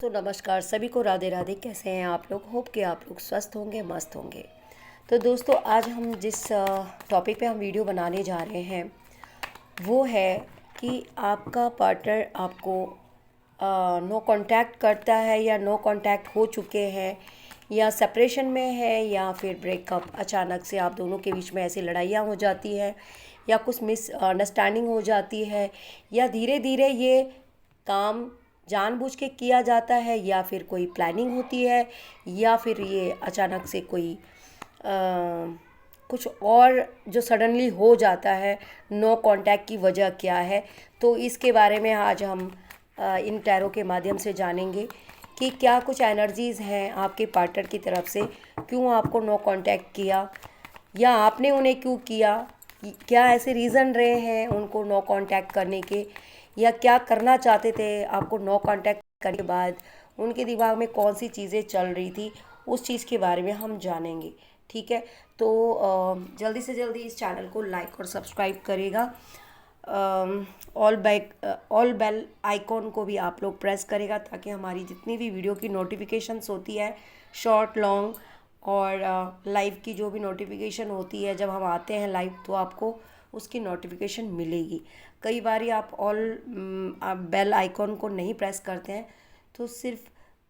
तो नमस्कार सभी को, राधे राधे। कैसे हैं आप लोग? होप कि आप लोग स्वस्थ होंगे, मस्त होंगे। तो दोस्तों, आज हम जिस टॉपिक पे हम वीडियो बनाने जा रहे हैं वो है कि आपका पार्टनर आपको नो कांटेक्ट करता है या नो कांटेक्ट हो चुके हैं या सेपरेशन में है या फिर ब्रेकअप, अचानक से आप दोनों के बीच में ऐसी लड़ाइयाँ हो जाती हैं या कुछ मिसअंडरस्टैंडिंग हो जाती है या धीरे धीरे ये काम जानबूझ के किया जाता है या फिर कोई प्लानिंग होती है या फिर ये अचानक से कोई कुछ और जो सडनली हो जाता है। नो कांटेक्ट की वजह क्या है, तो इसके बारे में आज हम इन टैरो के माध्यम से जानेंगे कि क्या कुछ एनर्जीज़ हैं आपके पार्टनर की तरफ से, क्यों आपको नो कांटेक्ट किया या आपने उन्हें क्यों किया, क्या ऐसे रीज़न रहे हैं उनको नो कांटेक्ट करने के, या क्या करना चाहते थे आपको नो कांटेक्ट करने के बाद, उनके दिमाग में कौन सी चीज़ें चल रही थी, उस चीज़ के बारे में हम जानेंगे। ठीक है, तो जल्दी से जल्दी इस चैनल को लाइक और सब्सक्राइब करेगा। ऑल बेल आइकॉन को भी आप लोग प्रेस करेगा ताकि हमारी जितनी भी वीडियो की नोटिफिकेशंस होती है, शॉर्ट लॉन्ग और लाइव की जो भी नोटिफिकेशन होती है, जब हम आते हैं लाइव तो आपको उसकी नोटिफिकेशन मिलेगी। कई बार आप बेल आइकॉन को नहीं प्रेस करते हैं तो सिर्फ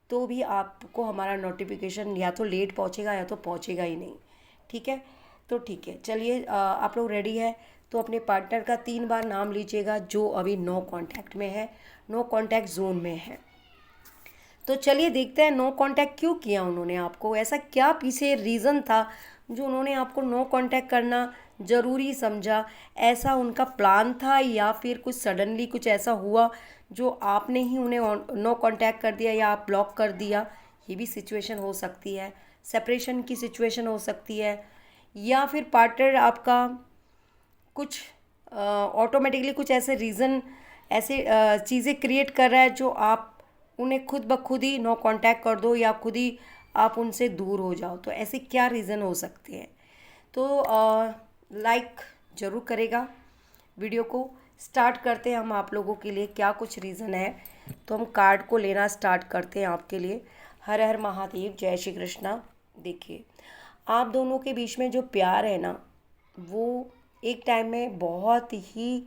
तो भी आपको हमारा नोटिफिकेशन या तो लेट पहुंचेगा या तो पहुंचेगा ही नहीं। ठीक है, तो ठीक है, चलिए आप लोग रेडी है तो अपने पार्टनर का 3 बार नाम लीजिएगा जो अभी नो कांटेक्ट में है, नो कांटेक्ट जोन में है। तो चलिए देखते हैं नो कांटेक्ट क्यों किया उन्होंने आपको, ऐसा क्या पीछे रीज़न था जो उन्होंने आपको नो कांटेक्ट करना ज़रूरी समझा। ऐसा उनका प्लान था या फिर कुछ सडनली कुछ ऐसा हुआ जो आपने ही उन्हें नो कांटेक्ट कर दिया या आप ब्लॉक कर दिया, ये भी सिचुएशन हो सकती है। सेपरेशन की सिचुएशन हो सकती है या फिर पार्टनर आपका कुछ ऑटोमेटिकली कुछ ऐसे रीज़न, ऐसे चीज़ें क्रिएट कर रहा है जो आप उन्हें खुद ब खुद ही नो कांटेक्ट कर दो या खुद ही आप उनसे दूर हो जाओ। तो ऐसे क्या रीज़न हो सकते हैं, तो लाइक ज़रूर करेगा। वीडियो को स्टार्ट करते हैं हम आप लोगों के लिए, क्या कुछ रीज़न है। तो हम कार्ड को लेना स्टार्ट करते हैं आपके लिए। हर हर महादेव, जय श्री कृष्णा। देखिए, आप दोनों के बीच में जो प्यार है ना, वो एक टाइम में बहुत ही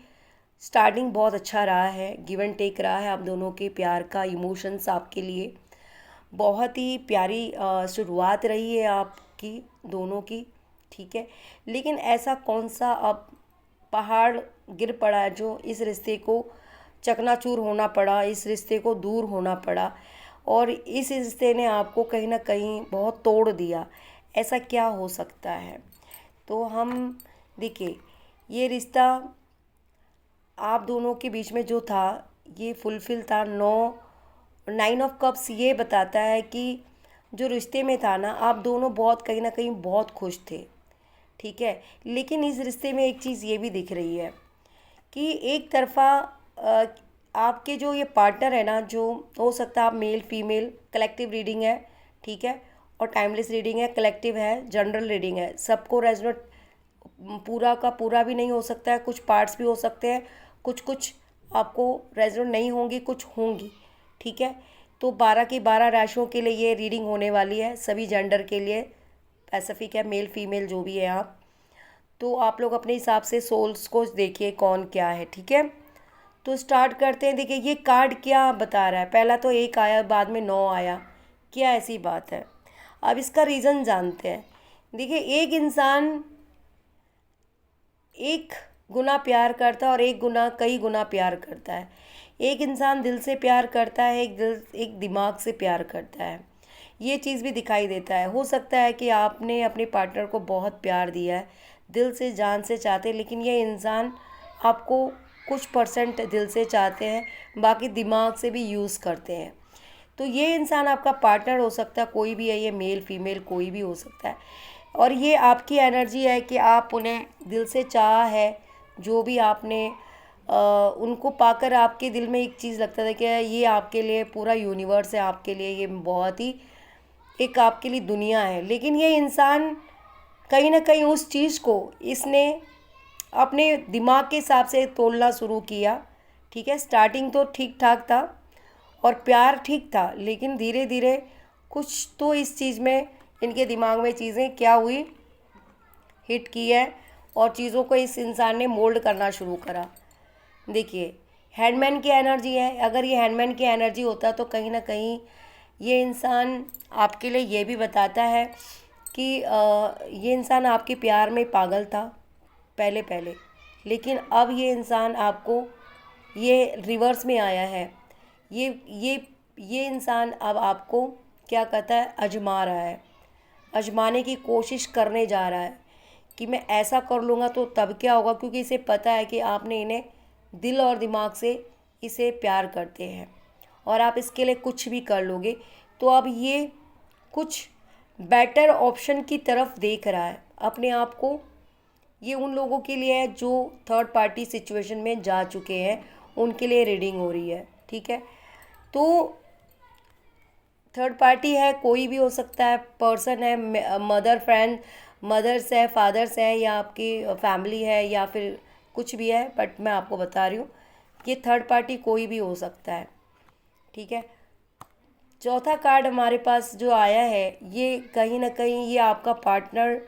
स्टार्टिंग बहुत अच्छा रहा है, गिव एंड टेक रहा है आप दोनों के प्यार का। इमोशंस आपके लिए बहुत ही प्यारी शुरुआत रही है आपकी दोनों की। ठीक है, लेकिन ऐसा कौन सा अब पहाड़ गिर पड़ा है जो इस रिश्ते को चकनाचूर होना पड़ा, इस रिश्ते को दूर होना पड़ा और इस रिश्ते ने आपको कहीं ना कहीं बहुत तोड़ दिया। ऐसा क्या हो सकता है? तो हम देखिए, ये रिश्ता आप दोनों के बीच में जो था ये फुलफिल था। 9 ऑफ कप्स ये बताता है कि जो रिश्ते में था ना, आप दोनों बहुत कहीं ना कहीं बहुत खुश थे। ठीक है, लेकिन इस रिश्ते में एक चीज़ ये भी दिख रही है कि एक तरफा आपके जो ये पार्टनर है ना, जो हो सकता है आप मेल फीमेल, कलेक्टिव रीडिंग है। ठीक है, और टाइमलेस रीडिंग है, कलेक्टिव है, जनरल रीडिंग है, सबको रेजोनेट पूरा का पूरा भी नहीं हो सकता है, कुछ पार्ट्स भी हो सकते हैं, कुछ कुछ आपको रेजोनेट नहीं होंगी, कुछ होंगी। ठीक है, तो 12 की 12 राशियों के लिए ये रीडिंग होने वाली है, सभी जेंडर के लिए पैसिफिक है, मेल फीमेल जो भी है आप। तो आप लोग अपने हिसाब से सोल्स को देखिए कौन क्या है। ठीक है, तो स्टार्ट करते हैं। देखिए, ये कार्ड क्या बता रहा है। पहला तो 1 आया, बाद में 9 आया, क्या ऐसी बात है? अब इसका रीज़न जानते हैं। देखिए, एक इंसान एक गुना प्यार करता है और एक गुना कई गुना प्यार करता है। एक इंसान दिल से प्यार करता है, एक दिमाग से प्यार करता है। ये चीज़ भी दिखाई देता है। हो सकता है कि आपने अपने पार्टनर को बहुत प्यार दिया है, दिल से जान से चाहते हैं, लेकिन ये इंसान आपको कुछ परसेंट दिल से चाहते हैं, बाकी दिमाग से भी यूज़ करते हैं। तो ये इंसान आपका पार्टनर हो सकता है, कोई भी है, ये मेल फीमेल कोई भी हो सकता है। और ये आपकी एनर्जी है कि आप उन्हें दिल से चाह है, जो भी आपने उनको पाकर आपके दिल में एक चीज़ लगता था कि ये आपके लिए पूरा यूनिवर्स है, आपके लिए ये बहुत ही एक आपके लिए दुनिया है। लेकिन ये इंसान कहीं ना कहीं उस चीज़ को इसने अपने दिमाग के हिसाब से तोड़ना शुरू किया। ठीक है, स्टार्टिंग तो ठीक ठाक था और प्यार ठीक था, लेकिन धीरे धीरे कुछ तो इस चीज़ में इनके दिमाग में चीज़ें क्या हुई, हिट की है, और चीज़ों को इस इंसान ने मोल्ड करना शुरू करा। देखिए, हैंडमैन की एनर्जी है, अगर ये हैंडमैन की एनर्जी होता तो कहीं ना कहीं ये इंसान आपके लिए ये भी बताता है कि ये इंसान आपके प्यार में पागल था पहले पहले, लेकिन अब ये इंसान आपको, ये रिवर्स में आया है। ये ये इंसान अब आपको क्या कहता है, आजमा रहा है, आजमाने की कोशिश करने जा रहा है कि मैं ऐसा कर लूँगा तो तब क्या होगा, क्योंकि इसे पता है कि आपने इन्हें दिल और दिमाग से इसे प्यार करते हैं और आप इसके लिए कुछ भी कर लोगे। तो अब ये कुछ बेटर ऑप्शन की तरफ देख रहा है अपने आप को। ये उन लोगों के लिए है जो थर्ड पार्टी सिचुएशन में जा चुके हैं, उनके लिए रीडिंग हो रही है, ठीक है। तो थर्ड पार्टी है, कोई भी हो सकता है, पर्सन है, मदर फ्रेंड, मदर्स है, फादर्स है, या आपकी फैमिली है, या फिर कुछ भी है, बट मैं आपको बता रही हूँ ये थर्ड पार्टी कोई भी हो सकता है, ठीक है। चौथा कार्ड हमारे पास जो आया है, ये कहीं ना कहीं ये आपका पार्टनर,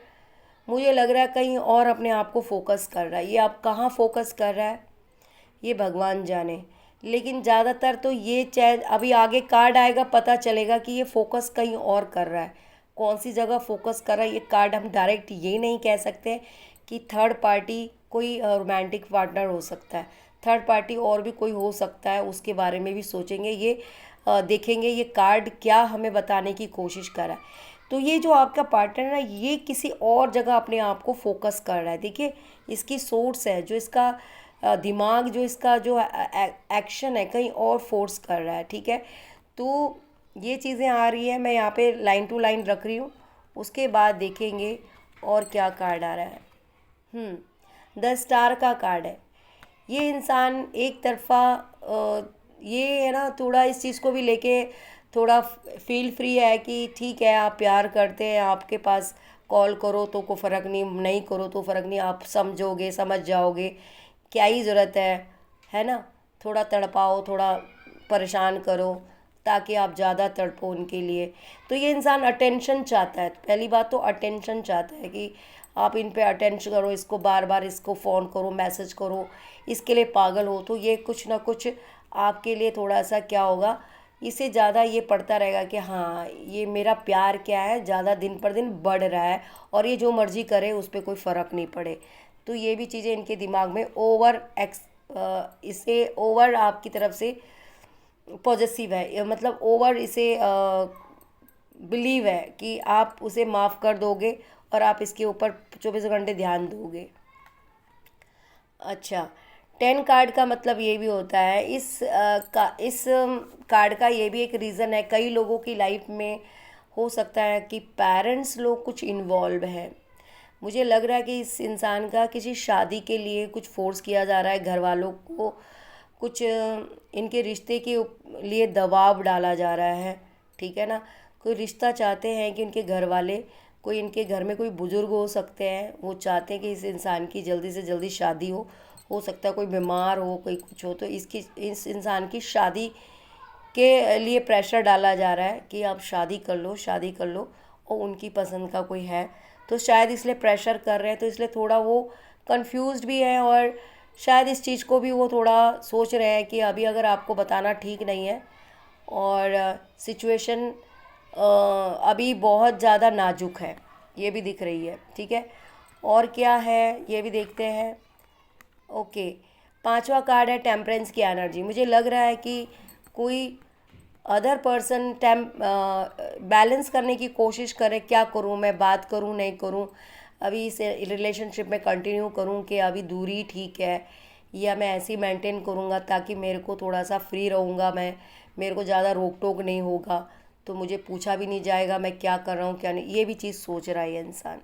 मुझे लग रहा है कहीं और अपने आप को फोकस कर रहा है। ये आप कहाँ फोकस कर रहा है ये भगवान जाने, लेकिन ज़्यादातर तो ये चाहे अभी आगे कार्ड आएगा पता चलेगा कि ये फोकस कहीं और कर रहा है। कौन सी जगह फोकस कर रहा है ये कार्ड हम डायरेक्ट ये नहीं कह सकते कि थर्ड पार्टी कोई रोमांटिक पार्टनर हो सकता है, थर्ड पार्टी और भी कोई हो सकता है, उसके बारे में भी सोचेंगे। ये देखेंगे ये कार्ड क्या हमें बताने की कोशिश कर रहा है। तो ये जो आपका पार्टनर है ये किसी और जगह अपने आप को फोकस कर रहा है। देखिए, इसकी सोर्स है, जो इसका दिमाग, जो इसका जो एक्शन है कहीं और फोर्स कर रहा है, ठीक है। तो ये चीज़ें आ रही है, मैं यहाँ पे लाइन टू लाइन रख रही हूँ, उसके बाद देखेंगे और क्या कार्ड आ रहा है। 10 स्टार का कार्ड है। ये इंसान एक तरफा ये है ना, थोड़ा इस चीज़ को भी लेके थोड़ा फील फ्री है कि ठीक है आप प्यार करते हैं, आपके पास कॉल करो तो कोई फ़र्क नहीं, नहीं करो तो फ़र्क नहीं, आप समझोगे, समझ जाओगे, क्या ही ज़रूरत है ना। थोड़ा तड़पाओ, थोड़ा परेशान करो ताकि आप ज़्यादा तड़पो उनके लिए। तो ये इंसान अटेंशन चाहता है, पहली बात तो अटेंशन चाहता है कि आप इन पे अटेंशन करो, इसको बार बार इसको फ़ोन करो, मैसेज करो, इसके लिए पागल हो। तो ये कुछ ना कुछ आपके लिए थोड़ा सा क्या होगा, इसे ज़्यादा ये पड़ता रहेगा कि हाँ ये मेरा प्यार क्या है, ज़्यादा दिन पर दिन बढ़ रहा है और ये जो मर्ज़ी करे उस पर कोई फ़र्क नहीं पड़े। तो ये भी चीज़ें इनके दिमाग में इसे ओवर आपकी तरफ से पॉजिटिव है, मतलब ओवर इसे बिलीव है कि आप उसे माफ़ कर दोगे और आप इसके ऊपर 24 घंटे ध्यान दोगे। अच्छा, 10 कार्ड का मतलब ये भी होता है, इस कार्ड का ये भी एक रीज़न है, कई लोगों की लाइफ में हो सकता है कि पेरेंट्स लोग कुछ इन्वॉल्व हैं। मुझे लग रहा है कि इस इंसान का किसी शादी के लिए कुछ फोर्स किया जा रहा है, घर वालों को कुछ इनके रिश्ते के लिए दबाव डाला जा रहा है, ठीक है ना। कोई रिश्ता चाहते हैं कि उनके घर वाले, कोई इनके घर में कोई बुज़ुर्ग हो सकते हैं, वो चाहते हैं कि इस इंसान की जल्दी से जल्दी शादी हो सकता है कोई बीमार हो, कोई कुछ हो, तो इस इंसान की शादी के लिए प्रेशर डाला जा रहा है कि आप शादी कर लो, शादी कर लो, और उनकी पसंद का कोई है तो शायद इसलिए प्रेशर कर रहे हैं। तो इसलिए थोड़ा वो कंफ्यूज्ड भी है और शायद इस चीज़ को भी वो थोड़ा सोच रहे हैं कि अभी अगर आपको बताना ठीक नहीं है, और सिचुएशन अभी बहुत ज़्यादा नाजुक है, ये भी दिख रही है, ठीक है। और क्या है ये भी देखते हैं। ओके, 5वां कार्ड है टेम्परेंस की एनर्जी। मुझे लग रहा है कि कोई अदर पर्सन बैलेंस करने की कोशिश करे, क्या करूँ मैं, बात करूँ नहीं करूँ, अभी इस रिलेशनशिप में कंटिन्यू करूँ कि अभी दूरी ठीक है, या मैं ऐसे ही मेंटेन करूँगा ताकि मेरे को थोड़ा सा फ्री रहूँगा, मैं, मेरे को ज़्यादा रोक टोक नहीं होगा, तो मुझे पूछा भी नहीं जाएगा मैं क्या कर रहा हूँ क्या नहीं। ये भी चीज़ सोच रहा है ये इंसान,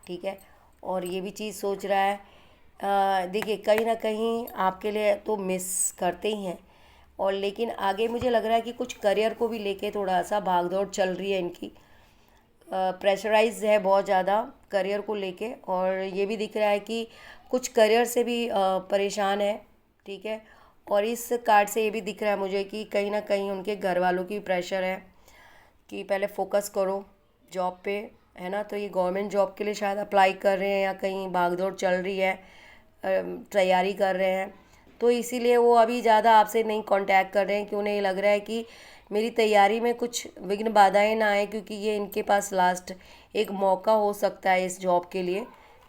ठीक है। और ये भी चीज़ सोच रहा है, देखिए कहीं ना कहीं आपके लिए तो मिस करते ही हैं, और लेकिन आगे मुझे लग रहा है कि कुछ करियर को भी लेके थोड़ा सा भागदौड़ चल रही है इनकी, प्रेशराइज है बहुत ज़्यादा करियर को लेके, और ये भी दिख रहा है कि कुछ करियर से भी परेशान है, ठीक है। और इस कार्ड से ये भी दिख रहा है मुझे कि कहीं ना कहीं उनके घर वालों की प्रेशर है कि पहले फोकस करो जॉब पे, है ना। तो ये गवर्नमेंट जॉब के लिए शायद अप्लाई कर रहे हैं या कहीं भागदौड़ चल रही है, तैयारी कर रहे हैं, तो इसीलिए वो अभी ज़्यादा आपसे नहीं कांटेक्ट कर रहे हैं कि उन्हें ये लग रहा है कि मेरी तैयारी में कुछ विघ्न बाधाएं ना आए, क्योंकि ये इनके पास लास्ट एक मौका हो सकता है इस जॉब के लिए।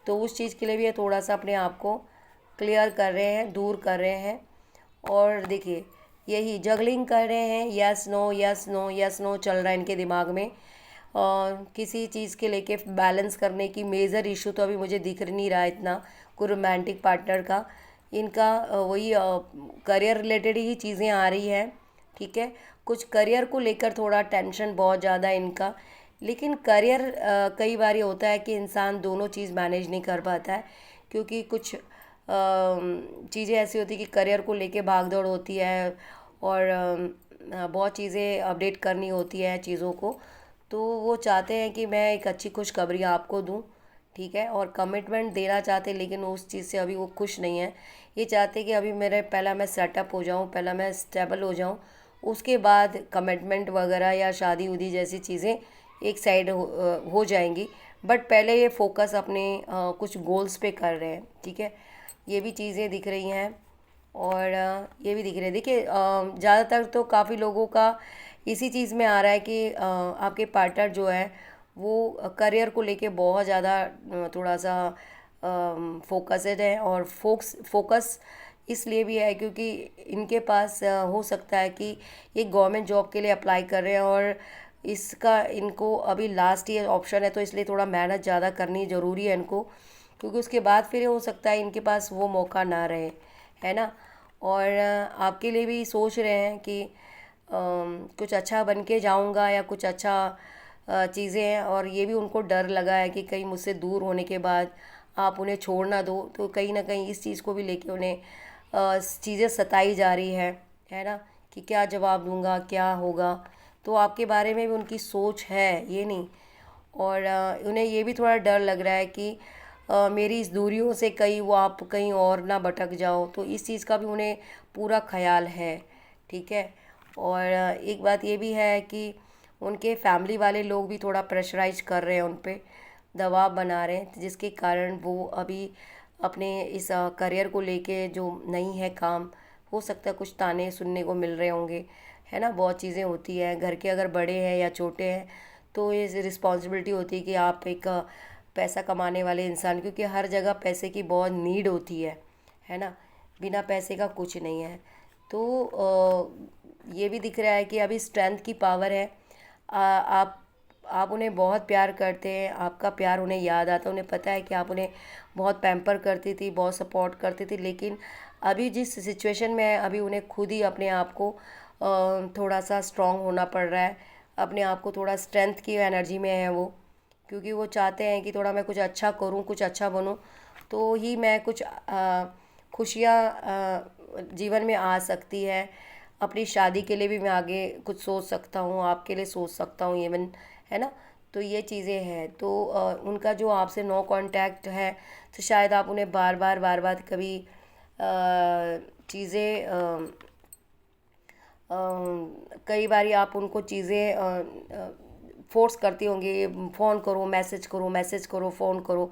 तो उस चीज़ के लिए भी ये थोड़ा सा अपने आप को क्लियर कर रहे हैं, दूर कर रहे हैं। और देखिए यही जगलिंग कर रहे हैं, yes no yes no yes no चल रहा है इनके दिमाग में। और किसी चीज़ के लेके बैलेंस करने की मेजर इशू तो अभी मुझे दिख नहीं रहा है इतना कोई रोमांटिक पार्टनर का। इनका वही करियर रिलेटेड ही चीज़ें आ रही हैं, ठीक है। कुछ करियर को लेकर थोड़ा टेंशन बहुत ज़्यादा है इनका, लेकिन करियर कई बार ये होता है कि इंसान दोनों चीज़ मैनेज नहीं कर पाता है, क्योंकि कुछ चीज़ें ऐसी होती है कि करियर को लेके भागदौड़ होती है और बहुत चीज़ें अपडेट करनी होती है चीज़ों को। तो वो चाहते हैं कि मैं एक अच्छी खुशखबरी आपको दूं, ठीक है, और कमिटमेंट देना चाहते हैं, लेकिन उस चीज़ से अभी वो खुश नहीं है। ये चाहते कि अभी मेरे पहला मैं सेटअप हो जाऊं, पहला मैं स्टेबल हो जाऊं, उसके बाद कमिटमेंट वगैरह या शादी उदी जैसी चीज़ें एक साइड हो जाएंगी। बट पहले ये फोकस अपने कुछ गोल्स पे कर रहे हैं, ठीक है। ये भी चीज़ें दिख रही हैं और ये भी दिख रही है। देखिए ज़्यादातर तो काफ़ी लोगों का इसी चीज़ में आ रहा है कि आपके पार्टनर जो है वो करियर को लेके बहुत ज़्यादा थोड़ा सा फोकस्ड है। और फोकस इसलिए भी है क्योंकि इनके पास हो सकता है कि ये गवर्नमेंट जॉब के लिए अप्लाई कर रहे हैं और इसका इनको अभी लास्ट ईयर ऑप्शन है, तो इसलिए थोड़ा मेहनत ज़्यादा करनी ज़रूरी है इनको, क्योंकि उसके बाद फिर हो सकता है इनके पास वो मौका ना रहे, है ना। और आपके लिए भी सोच रहे हैं कि कुछ अच्छा बन के जाऊँगा या कुछ अच्छा चीज़ें हैं, और ये भी उनको डर लगा है कि कहीं मुझसे दूर होने के बाद आप उन्हें छोड़ ना दो। तो कहीं ना कहीं इस चीज़ को भी लेके उन्हें चीज़ें सताई जा रही है ना, कि क्या जवाब दूंगा, क्या होगा। तो आपके बारे में भी उनकी सोच है, ये नहीं। और उन्हें ये भी थोड़ा डर लग रहा है कि मेरी इस दूरियों से कहीं वो आप कहीं और ना भटक जाओ, तो इस चीज़ का भी उन्हें पूरा ख्याल है, ठीक है। और एक बात ये भी है कि उनके फैमिली वाले लोग भी थोड़ा प्रेशराइज कर रहे हैं उन पे, दबाव बना रहे हैं, जिसके कारण वो अभी अपने इस करियर को लेके जो नहीं है काम, हो सकता है कुछ ताने सुनने को मिल रहे होंगे, है ना। बहुत चीज़ें होती हैं घर के, अगर बड़े हैं या छोटे हैं, तो ये रिस्पॉन्सिबिलिटी होती है कि आप एक पैसा कमाने वाले इंसान, क्योंकि हर जगह पैसे की बहुत नीड होती है ना। बिना पैसे का कुछ नहीं है। तो ये भी दिख रहा है कि अभी स्ट्रेंथ की पावर है। आप उन्हें बहुत प्यार करते हैं, आपका प्यार उन्हें याद आता है, उन्हें पता है कि आप उन्हें बहुत पैम्पर करती थी, बहुत सपोर्ट करती थी, लेकिन अभी जिस सिचुएशन में है अभी उन्हें खुद ही अपने आप को थोड़ा सा स्ट्रांग होना पड़ रहा है, अपने आप को थोड़ा स्ट्रेंथ की एनर्जी में है वो, क्योंकि वो चाहते हैं कि थोड़ा मैं कुछ अच्छा करूं, कुछ अच्छा बनूं, तो ही मैं कुछ खुशियाँ जीवन में आ सकती है। अपनी शादी के लिए भी मैं आगे कुछ सोच सकता हूँ, आपके लिए सोच सकता हूँ इवन, है ना। तो ये चीज़ें हैं। तो उनका जो आपसे नो कांटेक्ट है, तो शायद आप उन्हें बार बार कभी चीज़ें कई बारी आप उनको चीज़ें फोर्स करती होंगी, फ़ोन करो, मैसेज करो, मैसेज करो, फ़ोन करो,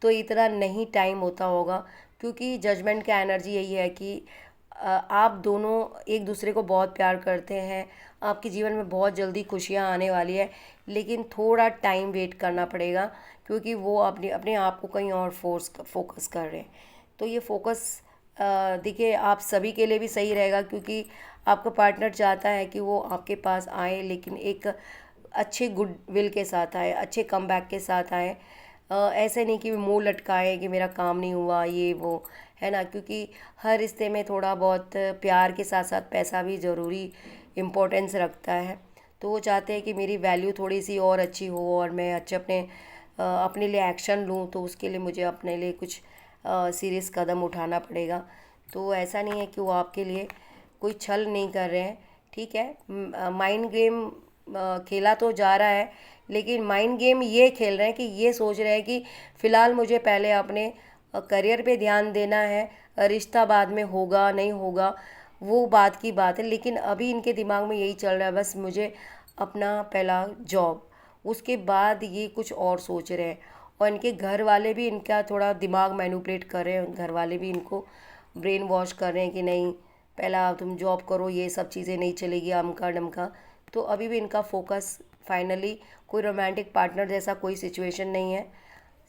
तो इतना नहीं टाइम होता होगा, क्योंकि जजमेंट का एनर्जी यही है कि आप दोनों एक दूसरे को बहुत प्यार करते हैं, आपके जीवन में बहुत जल्दी खुशियाँ आने वाली है, लेकिन थोड़ा टाइम वेट करना पड़ेगा, क्योंकि वो अपने अपने आप को कहीं और फोकस कर रहे हैं। तो ये फोकस देखिए आप सभी के लिए भी सही रहेगा, क्योंकि आपका पार्टनर चाहता है कि वो आपके पास आए, लेकिन एक अच्छे गुड विल के साथ आए, अच्छे कमबैक के साथ आए। ऐसे नहीं कि मुंह लटकाए कि मेरा काम नहीं हुआ, ये वो, है ना। क्योंकि हर रिश्ते में थोड़ा बहुत प्यार के साथ साथ पैसा भी ज़रूरी इम्पोर्टेंस रखता है। तो वो चाहते हैं कि मेरी वैल्यू थोड़ी सी और अच्छी हो और मैं अच्छे अपने लिए एक्शन लूँ, तो उसके लिए मुझे अपने लिए कुछ सीरियस कदम उठाना पड़ेगा। तो ऐसा नहीं है कि वो आपके लिए कोई छल नहीं कर रहे हैं, ठीक है। माइंड गेम खेला तो जा रहा है, लेकिन माइंड गेम ये खेल रहे हैं कि ये सोच रहे हैं कि फ़िलहाल मुझे पहले अपने करियर पे ध्यान देना है, रिश्ता बाद में होगा नहीं होगा, वो बात की बात है, लेकिन अभी इनके दिमाग में यही चल रहा है, बस मुझे अपना पहला जॉब, उसके बाद ये कुछ और सोच रहे हैं। और इनके घर वाले भी इनका थोड़ा दिमाग मैनिपुलेट कर रहे हैं, घर वाले भी इनको ब्रेन वॉश कर रहे हैं कि नहीं पहला तुम जॉब करो, ये सब चीज़ें नहीं चलेगी अमका डमका। तो अभी भी इनका फोकस फाइनली कोई रोमांटिक पार्टनर जैसा कोई सिचुएशन नहीं है,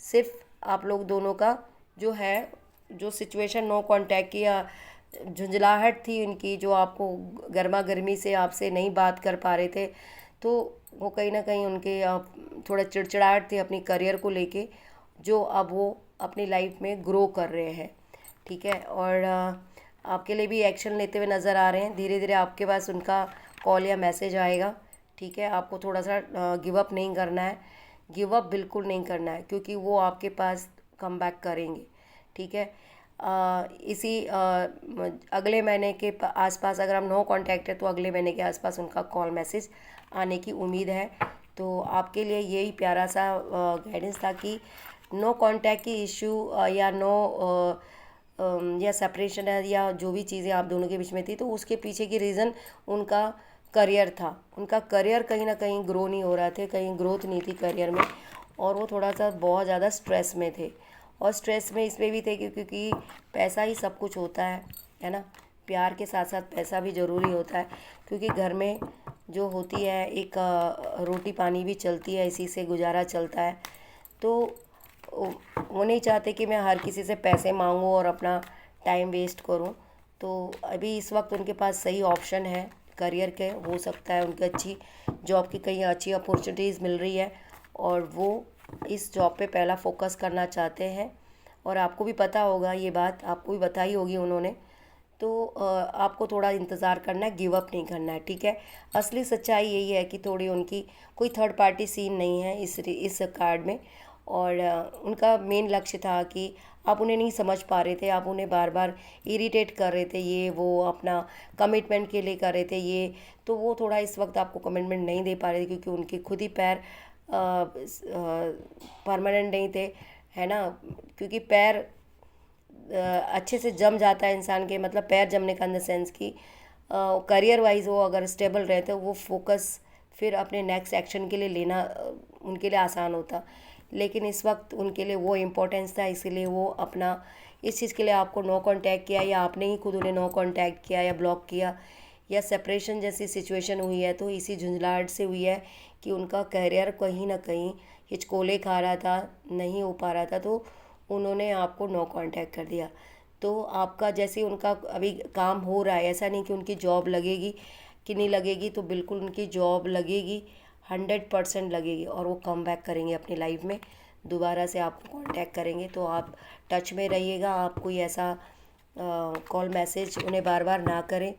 सिर्फ आप लोग दोनों का जो है, जो सिचुएशन नो कांटेक्ट की या झुंझलाहट थी इनकी, जो आपको गर्मा गर्मी से आपसे नहीं बात कर पा रहे थे, तो वो कहीं ना कहीं उनके थोड़ा चिड़चिड़ाहट थी अपनी करियर को लेके, जो अब वो अपनी लाइफ में ग्रो कर रहे हैं। ठीक है, और आपके लिए भी एक्शन लेते हुए नज़र आ रहे हैं। धीरे धीरे आपके पास उनका कॉल या मैसेज आएगा। ठीक है, आपको थोड़ा सा गिव अप नहीं करना है, गिव अप बिल्कुल नहीं करना है, क्योंकि वो आपके पास कम बैक करेंगे। ठीक है, इसी अगले महीने के आसपास, अगर हम नो कांटेक्ट है तो अगले महीने के आसपास उनका कॉल मैसेज आने की उम्मीद है। तो आपके लिए यही प्यारा सा गाइडेंस था कि नो कांटेक्ट की इशू या नो या सेपरेशन है या जो भी चीज़ें आप दोनों के बीच में थी, तो उसके पीछे की रीज़न उनका करियर था। उनका करियर कहीं ना कहीं ग्रो नहीं हो रहा थे, कहीं ग्रोथ नहीं थी करियर में, और वो थोड़ा सा बहुत ज़्यादा स्ट्रेस में थे। और स्ट्रेस में इसमें भी थे क्योंकि पैसा ही सब कुछ होता है ना। प्यार के साथ साथ पैसा भी ज़रूरी होता है, क्योंकि घर में जो होती है एक रोटी पानी भी चलती है, इसी से गुजारा चलता है। तो वो नहीं चाहते कि मैं हर किसी से पैसे मांगूं और अपना टाइम वेस्ट करूं। तो अभी इस वक्त उनके पास सही ऑप्शन है करियर के, हो सकता है उनकी अच्छी जॉब की कहीं अच्छी अपॉर्चुनिटीज़ मिल रही है, और वो इस जॉब पे पहला फोकस करना चाहते हैं। और आपको भी पता होगा, ये बात आपको भी बताई होगी उन्होंने। तो आपको थोड़ा इंतज़ार करना है, गिव अप नहीं करना है। ठीक है, असली सच्चाई यही है कि थोड़ी उनकी कोई थर्ड पार्टी सीन नहीं है इस कार्ड में। और उनका मेन लक्ष्य था कि आप उन्हें नहीं समझ पा रहे थे, आप उन्हें बार बार इरिटेट कर रहे थे, ये वो अपना कमिटमेंट के लिए कर रहे थे ये। तो वो थोड़ा इस वक्त आपको कमिटमेंट नहीं दे पा रहे थे, क्योंकि उनके खुद ही पैर परमानेंट नहीं थे, है ना। क्योंकि पैर अच्छे से जम जाता है इंसान के, मतलब पैर जमने का इन द सेंस कि करियर वाइज वो अगर स्टेबल रहते, वो फोकस फिर अपने नेक्स्ट एक्शन के लिए लेना उनके लिए आसान होता। लेकिन इस वक्त उनके लिए वो इम्पोर्टेंस था, इसीलिए वो अपना इस चीज़ के लिए आपको नो कांटेक्ट किया, या आपने ही खुद उन्हें नो कांटेक्ट किया या ब्लॉक किया, या सेपरेशन जैसी सिचुएशन हुई है तो इसी झुंझलाहट से हुई है कि उनका करियर कहीं ना कहीं हिचकोले खा रहा था, नहीं हो पा रहा था, तो उन्होंने आपको नो कांटेक्ट कर दिया। तो आपका जैसे उनका अभी काम हो रहा है, ऐसा नहीं कि उनकी जॉब लगेगी कि नहीं लगेगी, तो बिल्कुल उनकी जॉब लगेगी, 100% लगेगी, और वो कम बैक करेंगे अपनी लाइफ में, दोबारा से आपको कांटेक्ट करेंगे। तो आप टच में रहिएगा, आप कोई ऐसा कॉल मैसेज उन्हें बार बार ना करें,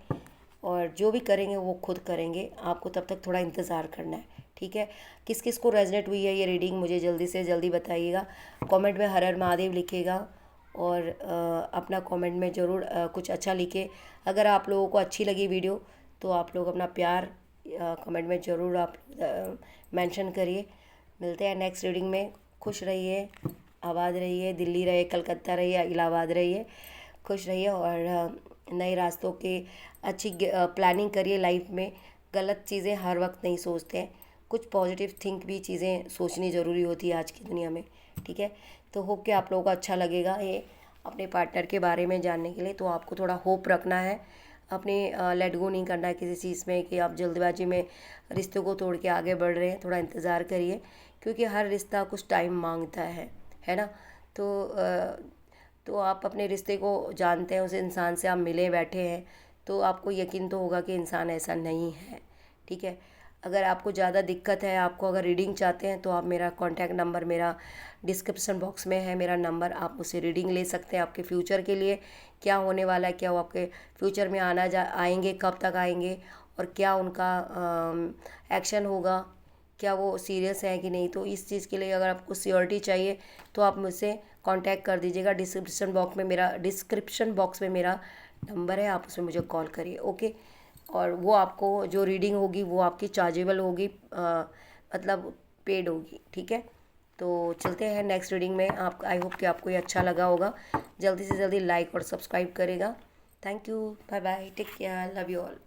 और जो भी करेंगे वो खुद करेंगे, आपको तब तक थोड़ा इंतज़ार करना है। ठीक है, किस किस को रेजनेट हुई है ये रीडिंग मुझे जल्दी से जल्दी बताइएगा, कमेंट में हर हर महादेव लिखिएगा, और अपना कमेंट में ज़रूर कुछ अच्छा लिखे। अगर आप लोगों को अच्छी लगी वीडियो तो आप लोग अपना प्यार कमेंट में ज़रूर आप मेंशन करिए। मिलते हैं नेक्स्ट रीडिंग में। खुश रहिए, आबाद रहिए, दिल्ली रहिए, कलकत्ता रहिए, इलाहाबाद रहिए, खुश रहिए, और नए रास्तों के अच्छी प्लानिंग करिए लाइफ में। गलत चीज़ें हर वक्त नहीं सोचते हैं, कुछ पॉजिटिव थिंक भी चीज़ें सोचनी ज़रूरी होती है आज की दुनिया में। ठीक है, तो होप कि आप लोगों को अच्छा लगेगा ये अपने पार्टनर के बारे में जानने के लिए। तो आपको थोड़ा होप रखना है, अपने लेट गो नहीं करना है किसी चीज़ में कि आप जल्दबाजी में रिश्तों को तोड़ के आगे बढ़ रहे हैं। थोड़ा इंतज़ार करिए, क्योंकि हर रिश्ता कुछ टाइम मांगता है ना। तो आप अपने रिश्ते को जानते हैं, उस इंसान से आप मिले बैठे हैं, तो आपको यकीन तो होगा कि इंसान ऐसा नहीं है। ठीक है, अगर आपको ज़्यादा दिक्कत है, आपको अगर रीडिंग चाहते हैं, तो आप मेरा कॉन्टैक्ट नंबर मेरा डिस्क्रिप्शन बॉक्स में है, मेरा नंबर, आप मुझसे रीडिंग ले सकते हैं। आपके फ्यूचर के लिए क्या होने वाला है, क्या वो आपके फ्यूचर में आएंगे, कब तक आएंगे, और क्या उनका एक्शन होगा, क्या वो सीरियस है कि नहीं। तो इस चीज़ के लिए अगर आपको श्योरिटी चाहिए तो आप मुझसे कांटेक्ट कर दीजिएगा। डिस्क्रिप्शन बॉक्स में मेरा नंबर है, आप उसमें मुझे कॉल करिए। ओके, और वो आपको जो रीडिंग होगी वो आपकी चार्जेबल होगी, मतलब पेड होगी। ठीक है, तो चलते हैं नेक्स्ट रीडिंग में। आप आई होप कि आपको ये अच्छा लगा होगा। जल्दी से जल्दी लाइक और सब्सक्राइब करेगा। Thank you, bye bye, take care, love you all.